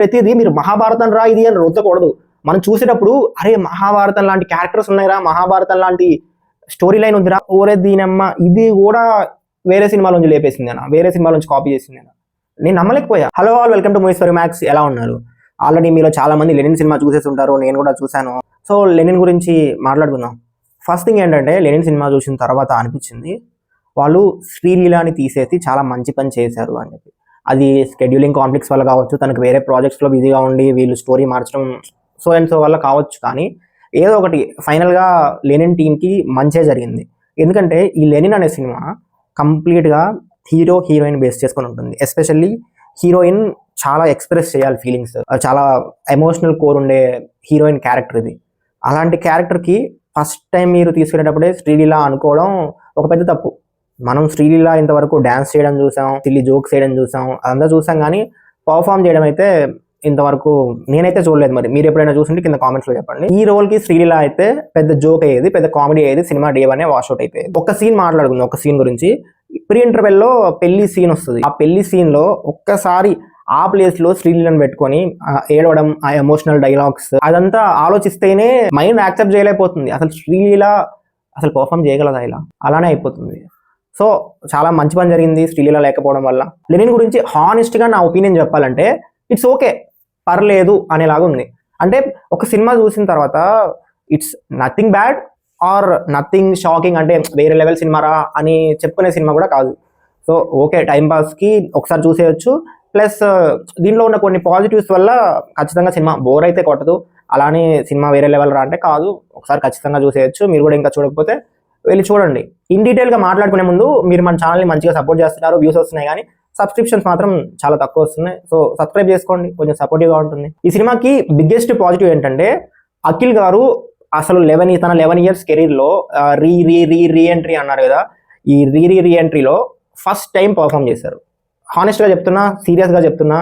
ప్రతిదీ మీరు మహాభారతం రా ఇది అని రుద్దకూడదు. మనం చూసేటప్పుడు అరే మహాభారతం లాంటి క్యారెక్టర్స్ ఉన్నాయిరా, మహాభారతం లాంటి స్టోరీ లైన్ ఉందిరా, ఓరే దీనమ్మ ఇది కూడా వేరే సినిమాల నుంచి లేపేసింది అన్న, వేరే సినిమాల నుంచి కాపీ చేసింది అన్న, నేను నమ్మలేకపోయా. Hello all, welcome to Movies for Max. ఎలా ఉన్నారు? ఆల్రెడీ మీలో చాలా మంది లెనిన్ సినిమా చూసేసి ఉంటారు, నేను కూడా చూశాను. సో లెనిన్ గురించి మాట్లాడుకుందాం. ఫస్ట్ థింగ్ ఏంటంటే, లెనిన్ సినిమా చూసిన తర్వాత అనిపించింది వాళ్ళు శ్రీలీలాని తీసేసి చాలా మంచి పని చేశారు అని చెప్పి. అది స్కెడ్యూలింగ్ కాన్ఫ్లిక్ట్స్ వల్ల కావచ్చు, తనకు వేరే ప్రాజెక్ట్స్లో బిజీగా ఉండి వీళ్ళు స్టోరీ మార్చడం సో అండ్ సో వల్ల కావచ్చు, కానీ ఏదో ఒకటి ఫైనల్గా లెనిన్ టీంకి మంచే జరిగింది. ఎందుకంటే ఈ లెనిన్ అనే సినిమా కంప్లీట్గా హీరో హీరోయిన్ బేస్ చేసుకొని ఉంటుంది. ఎస్పెషల్లీ హీరోయిన్ చాలా ఎక్స్ప్రెస్ చేయాలి ఫీలింగ్స్, చాలా ఎమోషనల్ కోర్ ఉండే హీరోయిన్ క్యారెక్టర్ ఇది. అలాంటి క్యారెక్టర్కి ఫస్ట్ టైం మీరు తీసుకునేటప్పుడే శ్రీలీల అనుకోవడం ఒక పెద్ద తప్పు. మనం శ్రీలీల ఇంతవరకు డ్యాన్స్ చేయడం చూసాం, సిల్లీ జోక్స్ చేయడం చూసాం, అదంతా చూసాం, కానీ పర్ఫామ్ చేయడం అయితే ఇంతవరకు నేనైతే చూడలేదు. మరి మీరు ఎప్పుడైనా చూసింటే కింద కామెంట్స్లో చెప్పండి. ఈ రోల్కి శ్రీలీల అయితే పెద్ద జోక్ అయ్యేది, పెద్ద కామెడీ అయ్యేది, సినిమా డే వనే వాష్అవుట్ అయిపోయేది. ఒక సీన్ మాట్లాడుకుందాం, ఒక సీన్ గురించి. ప్రీ ఇంటర్వెల్లో పెళ్లి సీన్ వస్తుంది. ఆ పెళ్లి సీన్లో ఒక్కసారి ఆ ప్లేస్లో శ్రీలీలను పెట్టుకొని ఏడవడం, ఆ ఎమోషనల్ డైలాగ్స్ అదంతా ఆలోచిస్తేనే మైండ్ యాక్సెప్ట్ చేయలేకపోతుంది. అసలు శ్రీలీల అసలు పర్ఫామ్ చేయగలదా ఇలా? అలానే అయిపోతుంది. సో చాలా మంచి పని జరిగింది శ్రీలీల లేకపోవడం వల్ల. లెనిన్ గురించి హానెస్ట్గా నా ఒపీనియన్ చెప్పాలంటే ఇట్స్ ఓకే, పర్లేదు అనేలాగా ఉంది. అంటే ఒక సినిమా చూసిన తర్వాత it's nothing bad or nothing shocking, అంటే వేరే లెవెల్ సినిమారా అని చెప్పుకునే సినిమా కూడా కాదు. సో ఓకే, టైంపాస్కి ఒకసారి చూసేయచ్చు. ప్లస్ దీనిలో ఉన్న కొన్ని పాజిటివ్స్ వల్ల ఖచ్చితంగా సినిమా బోర్ అయితే కొట్టదు. అలానే సినిమా వేరే లెవెల్ రా అంటే కాదు, ఒకసారి ఖచ్చితంగా చూసేయచ్చు. మీరు కూడా ఇంకా చూడకపోతే వెళ్ళి చూడండి. ఇన్ డీటెయిల్గా మాట్లాడుకునే ముందు మీరు మన ఛానల్ని మంచిగా సపోర్ట్ చేస్తున్నారు, వ్యూస్ వస్తున్నాయి, కానీ సబ్స్క్రిప్షన్స్ మాత్రం చాలా తక్కువ వస్తున్నాయి. సో సబ్స్క్రైబ్ చేసుకోండి, కొంచెం సపోర్టివ్గా ఉంటుంది. ఈ సినిమాకి బిగ్గెస్ట్ పాజిటివ్ ఏంటంటే, అఖిల్ గారు అసలు తన 11 years కెరీర్లో రీ ఎంట్రీ అన్నారు కదా, ఈ రీ ఎంట్రీలో ఫస్ట్ టైం పర్ఫామ్ చేశారు. హానెస్ట్గా చెప్తున్నా, సీరియస్గా చెప్తున్నా,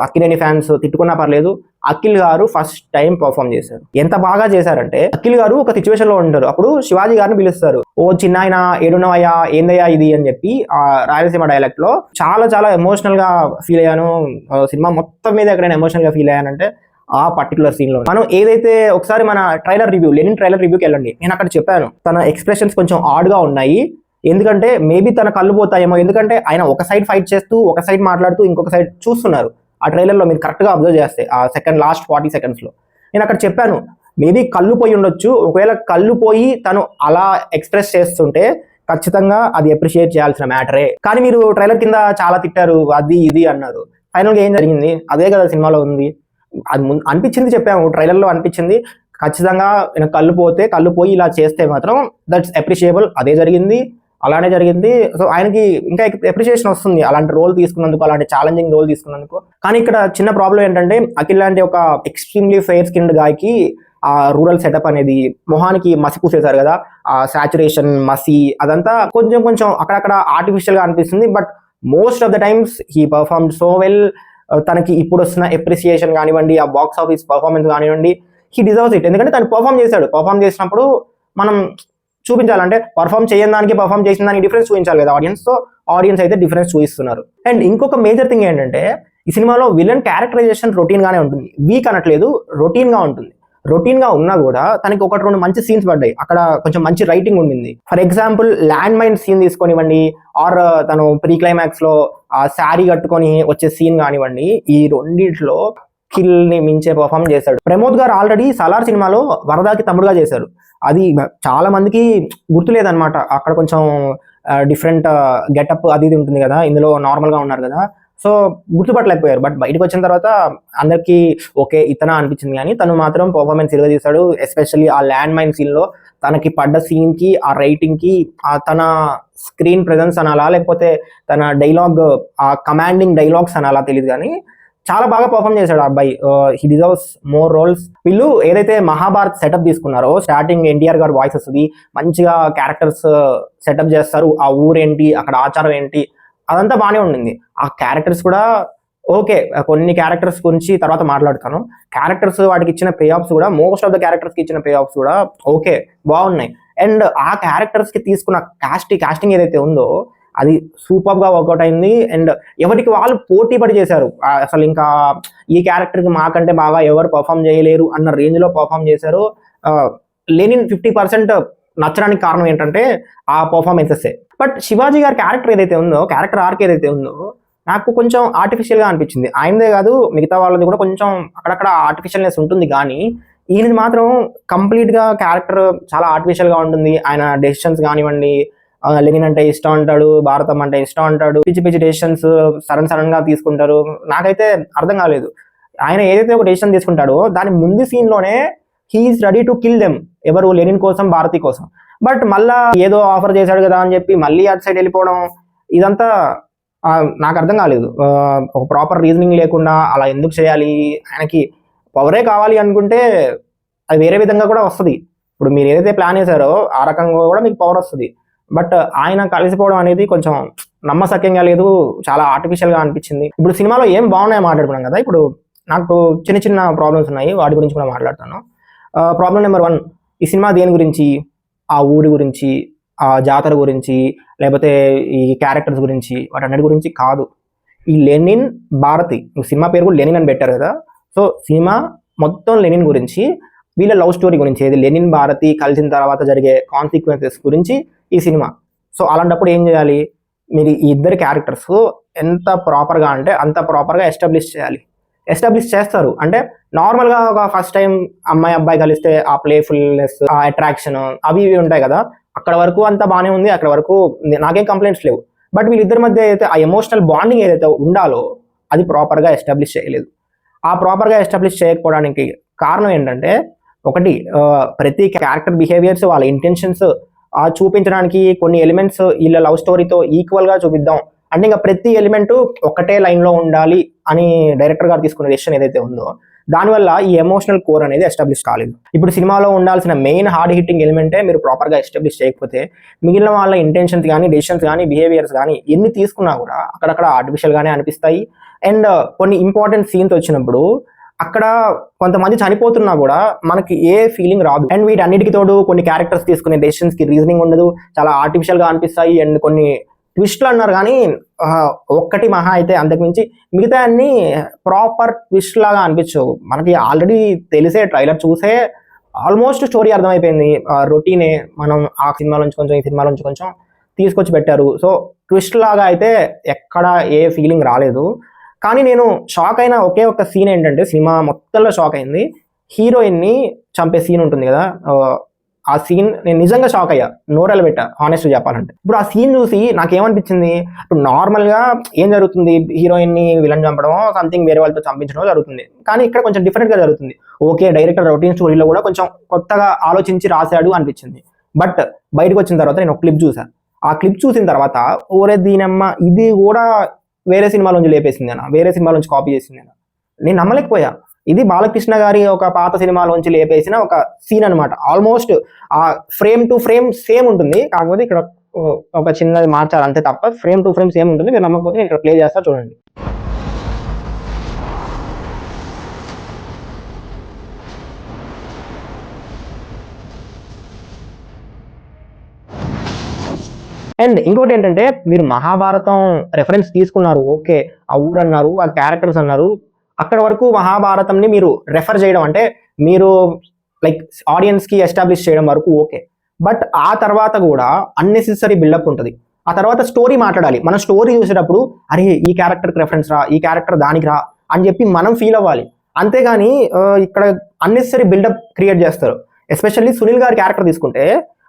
అక్కినేని ఫ్యాన్స్ తిట్టుకున్నా పర్లేదు, అఖిల్ గారు ఫస్ట్ టైం పర్ఫామ్ చేశారు. ఎంత బాగా చేశారంటే, అఖిల్ గారు ఒక సిచ్యువేషన్లో ఉంటారు, అప్పుడు శివాజీ గారిని పిలుస్తారు, ఓ చిన్నాయన ఏడున్నవయ్యా ఏందయ్యా ఇది అని చెప్పి రాయలసీమ డైలెక్ట్లో చాలా చాలా ఎమోషనల్గా ఫీల్ అయ్యాను. సినిమా మొత్తం మీద ఎక్కడైనా ఎమోషనల్గా ఫీల్ అయ్యానంటే ఆ పర్టికులర్ సీన్లో. మనం ఏదైతే ఒకసారి మన లెనిన్ ట్రైలర్ రివ్యూకి వెళ్ళండి, నేను అక్కడ చెప్పాను తన ఎక్స్ప్రెషన్స్ కొంచెం ఆడ్గా ఉన్నాయి, ఎందుకంటే మేబీ తన కళ్ళు పోతాయేమో, ఎందుకంటే ఆయన ఒక సైడ్ ఫైట్ చేస్తూ ఒక సైడ్ మాట్లాడుతూ ఇంకొక సైడ్ చూస్తున్నారు. ఆ ట్రైలర్లో మీరు కరెక్ట్గా అబ్జర్వ్ చేస్తే ఆ లాస్ట్ 40 secondsలో నేను అక్కడ చెప్పాను, మేబీ కళ్ళు పోయి ఉండొచ్చు. ఒకవేళ కళ్ళు పోయి తను అలా ఎక్స్ప్రెస్ చేస్తుంటే ఖచ్చితంగా అది అప్రిషియేట్ చేయాల్సిన మ్యాటరే. కానీ మీరు ట్రైలర్ కింద చాలా తిట్టారు, అది ఇది అన్నారు. ఫైనల్గా ఏం జరిగింది? అదే కదా సినిమాలో ఉంది. అది అనిపించింది, చెప్పాము ట్రైలర్లో అనిపించింది. ఖచ్చితంగా కళ్ళు పోయి ఇలా చేస్తే మాత్రం దట్స్ అప్రిషియబుల్. అదే జరిగింది, అలానే జరిగింది. సో ఆయనకి ఇంకా అప్రిషియేషన్ వస్తుంది అలాంటి రోల్ తీసుకున్నందుకు, అలాంటి ఛాలెంజింగ్ రోల్ తీసుకున్నందుకు. కానీ ఇక్కడ చిన్న ప్రాబ్లం ఏంటంటే, అఖిల్ లాంటి ఒక ఎక్స్ట్రీమ్లీ ఫెయిర్ స్కిన్డ్ గాయకి ఆ రూరల్ సెటప్ అనేది మొహానికి మసి పూసేశారు కదా, ఆ సాచురేషన్ మసి అదంతా కొంచెం అక్కడక్కడ ఆర్టిఫిషియల్గా అనిపిస్తుంది. But most of the times he performed so well. తనకి ఇప్పుడు వస్తున్న అప్రిసియేషన్ కానివ్వండి, ఆ బాక్స్ ఆఫీస్ పర్ఫార్మెన్స్ కానివ్వండి, హీ డిజర్వ్స్ ఇట్. ఎందుకంటే తను పర్ఫామ్ చేశాడు. పర్ఫామ్ చేసినప్పుడు మనం చూపించాలంటే, పర్ఫామ్ చేయని దానికి పర్ఫామ్ చేసిన దానికి డిఫరెన్స్ చూపించాలి కదా ఆడియన్స్. సో ఆడియన్స్ అయితే డిఫరెన్స్ చూపిస్తున్నారు. అండ్ ఇంకొక మేజర్ థింగ్ ఏంటంటే, ఈ సినిమాలో విలన్ క్యారెక్టరైజేషన్ రొటీన్గానే ఉంటుంది. వీక్ అనట్లేదు, రొటీన్గా ఉంటుంది. రొటీన్గా ఉన్నా కూడా తనకి 1-2 మంచి సీన్స్ పడ్డాయి, అక్కడ కొంచెం మంచి రైటింగ్ ఉండింది. For example land mine scene తీసుకోనివ్వండి, ఆర్ తను ప్రీ క్లైమాక్స్లో ఆ శారీ కట్టుకొని వచ్చే సీన్ కానివ్వండి, ఈ రెండిట్లో కిల్ని మించే పర్ఫామ్ చేశాడు. ప్రమోద్ గారు ఆల్రెడీ సలార్ సినిమాలో వరదాకి తమ్ముడుగా చేశారు. అది చాలా మందికి గుర్తులేదన్నమాట. అక్కడ కొంచెం డిఫరెంట్ గెటప్ అది ఇది ఉంటుంది కదా, ఇందులో నార్మల్గా ఉన్నారు కదా, సో గుర్తుపట్టలేకపోయారు. బట్ బయటకు వచ్చిన తర్వాత అందరికీ ఓకే ఇతన అనిపించింది, కానీ తను మాత్రం పర్ఫార్మెన్స్ ఇరగా తీశాడు. ఎస్పెషల్లీ ఆ ల్యాండ్ మైన్ సీన్లో తనకి పడ్డ సీన్కి, ఆ రైటింగ్కి, తన స్క్రీన్ ప్రెజెన్స్ అనాలా లేకపోతే తన డైలాగ్, ఆ కమాండింగ్ డైలాగ్స్ అనాలా తెలియదు, కానీ చాలా బాగా పర్ఫామ్ చేశాడు ఆ అబ్బాయి. He deserves more roles. వీళ్ళు ఏదైతే మహాభారత్ సెటప్ తీసుకున్నారో, స్టార్టింగ్ ఎన్టీఆర్ గారు వాయిస్ వస్తుంది, మంచిగా క్యారెక్టర్స్ సెటప్ చేస్తారు, ఆ ఊరేంటి, అక్కడ ఆచారం ఏంటి, అదంతా బాగానే ఉండింది. ఆ క్యారెక్టర్స్ కూడా ఓకే. కొన్ని క్యారెక్టర్స్ గురించి తర్వాత మాట్లాడతాను. క్యారెక్టర్స్ వాటికి ఇచ్చిన పే ఆఫ్స్ కూడా, మోస్ట్ ఆఫ్ ద క్యారెక్టర్స్కి ఇచ్చిన పే ఆఫ్స్ కూడా ఓకే బాగున్నాయి. అండ్ ఆ క్యారెక్టర్స్కి తీసుకున్న కాస్టింగ్ ఏదైతే ఉందో అది సూపర్గా వర్కౌట్ అయింది. అండ్ ఎవరికి వాళ్ళు పోటీ పడి చేశారు. అసలు ఇంకా ఈ క్యారెక్టర్కి మాకంటే బాగా ఎవరు పర్ఫామ్ చేయలేరు అన్న రేంజ్లో పర్ఫామ్ చేశారు. లెనిన్ 50% నచ్చడానికి కారణం ఏంటంటే ఆ పర్ఫార్మెన్సెసే. బట్ శివాజీ గారి క్యారెక్టర్ ఏదైతే ఉందో, క్యారెక్టర్ ఆర్క్ ఏదైతే ఉందో, నాకు కొంచెం ఆర్టిఫిషియల్గా అనిపించింది. ఆయనదే కాదు, మిగతా వాళ్ళది కూడా కొంచెం అక్కడక్కడ ఆర్టిఫిషియల్నెస్ ఉంటుంది. కానీ ఈయనది మాత్రం కంప్లీట్గా క్యారెక్టర్ చాలా ఆర్టిఫిషియల్గా ఉంటుంది. ఆయన డెసిషన్స్ కానివ్వండి, లెనిన్ అంటే ఇష్టం అంటాడు, భారతం అంటే ఇష్టం అంటాడు, పిచ్చి పిచ్చి డెసిషన్స్ సడన్గా తీసుకుంటారు. నాకైతే అర్థం కాలేదు. ఆయన ఏదైతే ఒక డెసిషన్ తీసుకుంటాడో దాని ముందు సీన్లోనే he's ready to kill them. ఎవరు? లెనిన్ కోసం, భారతి కోసం. బట్ మళ్ళా ఏదో ఆఫర్ చేశాడు కదా అని చెప్పి మళ్ళీ అటు సైడ్ వెళ్ళిపోవడం, ఇదంతా నాకు అర్థం కాలేదు. ఒక ప్రాపర్ రీజనింగ్ లేకుండా అలా ఎందుకు చేయాలి? ఆయనకి పవరే కావాలి అనుకుంటే అది వేరే విధంగా కూడా వస్తుంది. ఇప్పుడు మీరు ఏదైతే ప్లాన్ చేశారో ఆ రకంగా కూడా మీకు పవర్ వస్తుంది. బట్ ఆయన కలిసిపోవడం అనేది కొంచెం నమ్మశక్యంగా లేదు, చాలా ఆర్టిఫిషియల్గా అనిపించింది. ఇప్పుడు సినిమాలో ఏం బాగున్నాయో మాట్లాడుకున్నాం కదా, ఇప్పుడు నాకు చిన్న చిన్న ప్రాబ్లమ్స్ ఉన్నాయి, వాటి గురించి కూడా మాట్లాడతాను. ప్రాబ్లం నెంబర్ 1, ఈ సినిమా దేని గురించి? ఆ ఊరి గురించి, ఆ జాతర గురించి, లేకపోతే ఈ క్యారెక్టర్స్ గురించి, వాటన్నిటి గురించి కాదు. ఈ లెనిన్, భారతి, సినిమా పేరు కూడా లెనిన్ అని పెట్టారు కదా. సో సినిమా మొత్తం లెనిన్ గురించి, వీళ్ళ లవ్ స్టోరీ గురించి, ఏది లెనిన్ భారతి కలిసిన తర్వాత జరిగే కాన్సిక్వెన్సెస్ గురించి ఈ సినిమా. సో అలాంటప్పుడు ఏం చేయాలి? మీరు ఈ ఇద్దరు క్యారెక్టర్స్ ఎంత ప్రాపర్గా అంటే అంత ప్రాపర్గా ఎస్టాబ్లిష్ చేయాలి. ఎస్టాబ్లిష్ చేస్తారు అంటే నార్మల్గా ఒక ఫస్ట్ టైం అమ్మాయి అబ్బాయి కలిస్తే ఆ ప్లేఫుల్నెస్, ఆ అట్రాక్షన్, అవి ఇవి ఉంటాయి కదా, అక్కడ వరకు అంతా బాగానే ఉంది, అక్కడ వరకు నాకేం కంప్లైంట్స్ లేవు. బట్ వీళ్ళిద్దరి మధ్య అయితే ఆ ఎమోషనల్ బాండింగ్ ఏదైతే ఉండాలో అది ప్రాపర్గా ఎస్టాబ్లిష్ చేయలేదు. ఆ ప్రాపర్గా ఎస్టాబ్లిష్ చేయకపోవడానికి కారణం ఏంటంటే, ఒకటి, ప్రతి క్యారెక్టర్ బిహేవియర్స్, వాళ్ళ ఇంటెన్షన్స్ చూపించడానికి కొన్ని ఎలిమెంట్స్ వీళ్ళ లవ్ స్టోరీతో ఈక్వల్గా చూపిద్దాం అంటే ఇంకా ప్రతి ఎలిమెంట్ ఒకటే లైన్లో ఉండాలి అని డైరెక్టర్ గారు తీసుకున్న డెసిషన్ ఏదైతే ఉందో దానివల్ల ఈ ఎమోషనల్ కోర్ అనేది ఎస్టాబ్లిష్ కాలేదు. ఇప్పుడు సినిమాలో ఉండాల్సిన మెయిన్ హార్డ్ హిట్టింగ్ ఎలిమెంటే మీరు ప్రాపర్గా ఎస్టాబ్లిష్ చేయకపోతే మిగిలిన వాళ్ళ ఇంటెన్షన్స్ కానీ, డెసిషన్స్ కానీ, బిహేవియర్స్ కానీ ఎన్ని తీసుకున్నా కూడా అక్కడక్కడ ఆర్టిఫిషియల్గానే అనిపిస్తాయి. అండ్ కొన్ని ఇంపార్టెంట్ సీన్స్ వచ్చినప్పుడు అక్కడ కొంతమంది చనిపోతున్నా కూడా మనకి ఏ ఫీలింగ్ రాదు. అండ్ వీటన్నిటికి తోడు కొన్ని క్యారెక్టర్స్ తీసుకునే డెసిషన్స్కి రీజనింగ్ ఉండదు, చాలా ఆర్టిఫిషియల్గా అనిపిస్తాయి. అండ్ కొన్ని ట్విస్ట్లు అన్నారు కానీ ఒక్కటి మహా అయితే, అంతకుమించి మిగతా అన్ని ప్రాపర్ ట్విస్ట్ లాగా అనిపించవు. మనకి ఆల్రెడీ తెలిసే, ట్రైలర్ చూసే ఆల్మోస్ట్ స్టోరీ అర్థమైపోయింది. రొటీనే, మనం ఆ సినిమా నుంచి కొంచెం, ఈ సినిమా నుంచి కొంచెం తీసుకొచ్చి పెట్టారు. సో ట్విస్ట్ లాగా అయితే ఎక్కడ ఏ ఫీలింగ్ రాలేదు. కానీ నేను షాక్ అయిన ఒకే ఒక్క సీన్ ఏంటంటే, సినిమా మొత్తంలో షాక్ అయింది, హీరోయిన్ని చంపే సీన్ ఉంటుంది కదా, ఆ సీన్ నేను నిజంగా షాక్ అయ్యా, నోరెళ్ళ పెట్టా హానెస్ట్ చెప్పాలంటే. ఇప్పుడు ఆ సీన్ చూసి నాకేమనిపించింది, ఇప్పుడు నార్మల్గా ఏం జరుగుతుంది, హీరోయిన్ని విలన్ చంపడం, సంథింగ్ వేరే వాళ్ళతో చంపించడం జరుగుతుంది. కానీ ఇక్కడ కొంచెం డిఫరెంట్గా జరుగుతుంది. ఓకే, డైరెక్టర్ రొటీన్ స్టోరీలో కూడా కొంచెం కొత్తగా ఆలోచించి రాశాడు అనిపించింది. బట్ బయటకు వచ్చిన తర్వాత నేను ఒక క్లిప్ చూసాను. ఆ క్లిప్ చూసిన తర్వాత ఓరే దీనమ్మ, ఇది కూడా వేరే సినిమాలోంచి లేపేసింది అన్న, వేరే సినిమాలోంచి కాపీ చేసింది అన్న, నేను నమ్మలేకపోయా. ఇది బాలకృష్ణ గారి ఒక పాత సినిమాలోంచి లేపేసిన ఒక సీన్ అనమాట. ఆల్మోస్ట్ ఆ ఫ్రేమ్ టు ఫ్రేమ్ సేమ్ ఉంటుంది, కాకపోతే ఇక్కడ ఒక చిన్నది మార్చాలి అంతే తప్ప ఫ్రేమ్ టు ఫ్రేమ్ సేమ్ ఉంటుంది. మీరు నమ్మకపోతే నేను ఇక్కడ ప్లే చేస్తా చూడండి. అండ్ ఇంకోటి ఏంటంటే, మీరు మహాభారతం రెఫరెన్స్ తీసుకున్నారు, ఓకే, ఆ ఊరు అన్నారు, ఆ క్యారెక్టర్స్ అన్నారు, అక్కడ వరకు మహాభారతంని మీరు రెఫర్ చేయడం అంటే మీరు లైక్ ఆడియన్స్కి ఎస్టాబ్లిష్ చేయడం వరకు ఓకే. బట్ ఆ తర్వాత కూడా అన్నెసెసరీ బిల్డప్ ఉంటుంది. ఆ తర్వాత స్టోరీ మాట్లాడాలి. మనం స్టోరీ చూసేటప్పుడు అరే ఈ క్యారెక్టర్కి రెఫరెన్స్ రా, ఈ క్యారెక్టర్ దానికి రా అని చెప్పి మనం ఫీల్ అవ్వాలి. అంతేగాని ఇక్కడ అన్నెసెసరీ బిల్డప్ క్రియేట్ చేస్తారు. ఎస్పెషల్లీ సునీల్ గారి క్యారెక్టర్ తీసుకుంటే,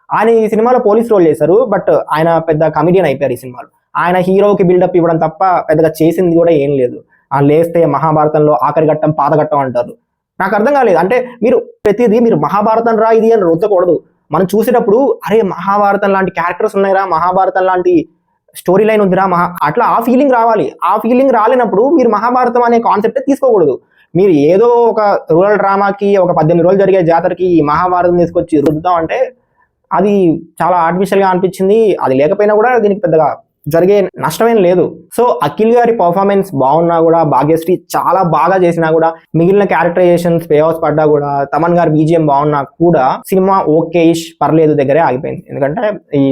ఆయన ఈ సినిమాలో పోలీస్ రోల్ చేశారు, బట్ ఆయన పెద్ద కమిడియన్ అయిపోయారు ఈ సినిమాలో. ఆయన హీరోకి బిల్డప్ ఇవ్వడం తప్ప పెద్దగా చేసింది కూడా ఏం లేదు. లేస్తే మహాభారతంలో ఆఖరి ఘట్టం పాతఘట్టం అంటారు. నాకు అర్థం కాలేదు. అంటే మీరు ప్రతిదీ మీరు మహాభారతం రా ఇది అని రుద్దకూడదు. మనం చూసేటప్పుడు అరే మహాభారతం లాంటి క్యారెక్టర్స్ ఉన్నాయిరా, మహాభారతం లాంటి స్టోరీ లైన్ ఉందిరా, అట్లా ఆ ఫీలింగ్ రావాలి. ఆ ఫీలింగ్ రాలేనప్పుడు మీరు మహాభారతం అనే కాన్సెప్టే తీసుకోకూడదు. మీరు ఏదో ఒక రూరల్ డ్రామాకి, ఒక 18 రోజులు జరిగే జాతరకి ఈ మహాభారతం తీసుకొచ్చి రుద్దాం అంటే అది చాలా ఆర్టిఫిషియల్గా అనిపించింది. అది లేకపోయినా కూడా దీనికి పెద్దగా జరిగే నష్టమేం లేదు. సో అఖిల్ గారి పర్ఫార్మెన్స్ బాగున్నా కూడా, భాగ్యశ్రీ చాలా బాగా చేసినా కూడా, మిగిలిన క్యారెక్టరైజేషన్స్ పే ఆఫ్ పడ్డా కూడా, తమన్ గారి బీజిఎం బాగున్నా కూడా సినిమా ఓకే ఇష్ పర్లేదు దగ్గరే ఆగిపోయింది. ఎందుకంటే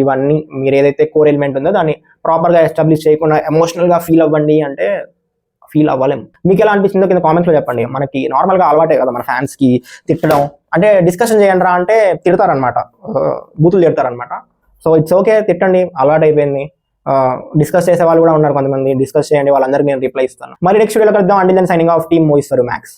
ఇవన్నీ మీరు ఏదైతే కోర్ ఎలిమెంట్ ఉందో దాన్ని ప్రాపర్ గా ఎస్టాబ్లిష్ చేయకుండా ఎమోషనల్ గా ఫీల్ అవ్వండి అంటే ఫీల్ అవ్వలేం. మీకు ఎలా అనిపించిందో కింద కామెంట్స్ లో చెప్పండి. మనకి నార్మల్ గా అలవాటే కదా మన ఫ్యాన్స్ కి తిట్టడం, అంటే డిస్కషన్ చేయండి రా అంటే తిడతారనమాట, బూతులు తిడతారనమాట. సో ఇట్స్ ఓకే, తిట్టండి, అలవాటు అయిపోయింది. డిస్కస్ చేసే వాళ్ళు కూడా ఉన్నారు కొంతమంది, డిస్కస్ చేయండి, వాళ్ళందరికీ నేను రిప్లై ఇస్తాను. మరి నెక్స్ట్ వీడియోలో కలుద్దాం. అండి then signing off team movies for max.